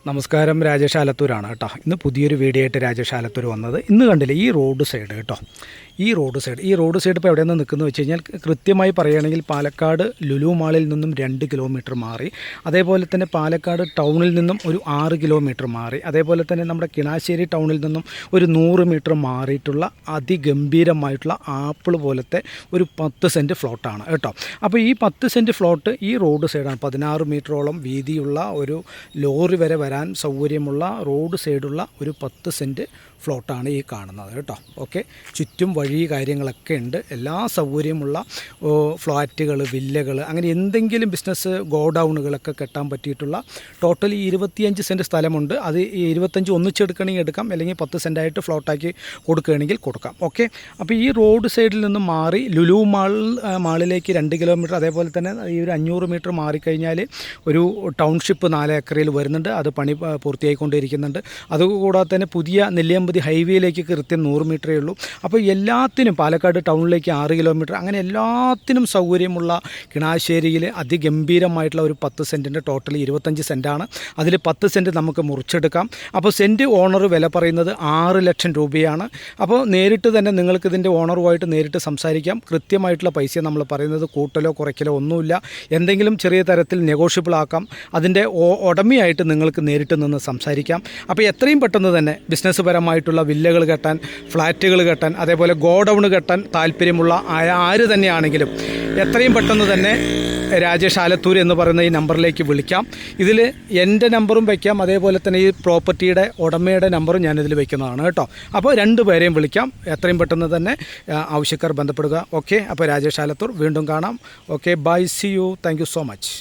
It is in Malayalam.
നമസ്കാരം, രാജേഷ് ആലത്തൂരാണ് കേട്ടോ. ഇന്ന് പുതിയൊരു വീഡിയോ ആയിട്ട് രാജേഷ് ആലത്തൂർ വന്നത്. ഇന്ന് കണ്ടില്ലേ ഈ റോഡ് സൈഡ് കേട്ടോ, ഈ റോഡ് സൈഡ് ഇപ്പോൾ എവിടെ നിന്ന് നിൽക്കുന്നത് വെച്ച് കഴിഞ്ഞാൽ കൃത്യമായി പറയുകയാണെങ്കിൽ പാലക്കാട് ലുലു മാളിൽ നിന്നും 2 കിലോമീറ്റർ മാറി, അതേപോലെ തന്നെ പാലക്കാട് ടൗണിൽ നിന്നും ഒരു 6 കിലോമീറ്റർ മാറി, അതേപോലെ തന്നെ നമ്മുടെ കിണാശ്ശേരി ടൗണിൽ നിന്നും ഒരു 100 മീറ്റർ മാറിയിട്ടുള്ള അതിഗംഭീരമായിട്ടുള്ള ആപ്പിൾ പോലത്തെ ഒരു 10 സെൻറ്റ് ഫ്ലോട്ടാണ് കേട്ടോ. അപ്പോൾ ഈ 10 സെൻറ്റ് ഫ്ലോട്ട് ഈ റോഡ് സൈഡാണ്. 16 മീറ്ററോളം വീതിയുള്ള ഒരു ലോറി വരെ വരാൻ സൗകര്യമുള്ള റോഡ് സൈഡുള്ള ഒരു 10 സെൻറ്റ് ഫ്ലോട്ടാണ് ഈ കാണുന്നത് കേട്ടോ. ഓക്കെ, ചുറ്റും വഴി കാര്യങ്ങളൊക്കെ ഉണ്ട്, എല്ലാ സൗകര്യമുള്ള ഫ്ലാറ്റുകൾ, വില്ലകൾ, അങ്ങനെ എന്തെങ്കിലും ബിസിനസ് ഗോഡൗണുകളൊക്കെ കെട്ടാൻ പറ്റിയിട്ടുള്ള ടോട്ടലി 25 സെൻറ്റ് സ്ഥലമുണ്ട്. അത് ഈ 25 ഒന്നിച്ചെടുക്കണമെങ്കിൽ എടുക്കാം, അല്ലെങ്കിൽ 10 സെൻറ്റായിട്ട് ഫ്ലോട്ടാക്കി കൊടുക്കുകയാണെങ്കിൽ കൊടുക്കാം. ഓക്കെ, അപ്പോൾ ഈ റോഡ് സൈഡിൽ നിന്ന് മാറി ലുലു മാളിലേക്ക് 2 കിലോമീറ്റർ, അതേപോലെ തന്നെ ഈ ഒരു 500 മീറ്റർ മാറിക്കഴിഞ്ഞാൽ ഒരു ടൗൺഷിപ്പ് 4 ഏക്കറിൽ വരുന്നുണ്ട്. അത് പണി പൂർത്തിയായിക്കൊണ്ടിരിക്കുന്നുണ്ട്. അതുകൂടാതെ തന്നെ പുതിയ നെല്ലിയമ്പതി ഹൈവേയിലേക്ക് കൃത്യം 100 മീറ്ററേ ഉള്ളൂ. അപ്പോൾ എല്ലാത്തിനും പാലക്കാട് ടൗണിലേക്ക് 6 കിലോമീറ്റർ, അങ്ങനെ എല്ലാത്തിനും സൗകര്യമുള്ള കിണാശ്ശേരിയിൽ അതിഗംഭീരമായിട്ടുള്ള ഒരു 10 സെൻറ്റിൻ്റെ ടോട്ടൽ 25 സെൻറ്റാണ്. അതിൽ 10 സെൻറ്റ് നമുക്ക് മുറിച്ചെടുക്കാം. അപ്പോൾ സെൻറ്റ് ഓണർ വില പറയുന്നത് 6 ലക്ഷം രൂപയാണ്. അപ്പോൾ നേരിട്ട് തന്നെ നിങ്ങൾക്ക് ഇതിൻ്റെ ഓണറുമായിട്ട് നേരിട്ട് സംസാരിക്കാം. കൃത്യമായിട്ടുള്ള പൈസ നമ്മൾ പറയുന്നത് കൂട്ടലോ കുറയ്ക്കലോ ഒന്നുമില്ല. എന്തെങ്കിലും ചെറിയ തരത്തിൽ നെഗോഷ്യബിൾ ആക്കാം. അതിൻ്റെ ഉടമയായിട്ട് നിങ്ങൾക്ക് നേരിട്ട് നിന്ന് സംസാരിക്കാം. അപ്പോൾ എത്രയും പെട്ടെന്ന് തന്നെ ബിസിനസ് പരമായിട്ടുള്ള വില്ലകൾ കെട്ടാൻ, ഫ്ലാറ്റുകൾ കെട്ടാൻ, അതേപോലെ ഗോഡൗൺ കെട്ടാൻ താല്പര്യമുള്ള ആര് തന്നെയാണെങ്കിലും എത്രയും പെട്ടെന്ന് തന്നെ രാജേഷ് ആലത്തൂർ എന്ന് പറയുന്ന ഈ നമ്പറിലേക്ക് വിളിക്കാം. ഇതിൽ എൻ്റെ നമ്പറും വയ്ക്കാം, അതേപോലെ തന്നെ ഈ പ്രോപ്പർട്ടിയുടെ ഉടമയുടെ നമ്പറും ഞാനിതിൽ വയ്ക്കുന്നതാണ് കേട്ടോ. അപ്പോൾ 2 പേരെയും വിളിക്കാം. എത്രയും പെട്ടെന്ന് തന്നെ ആവശ്യക്കാർ ബന്ധപ്പെടുക. ഓക്കെ, അപ്പോൾ രാജേഷ് ആലത്തൂർ വീണ്ടും കാണാം. Okay, bye, see you, thank you so much.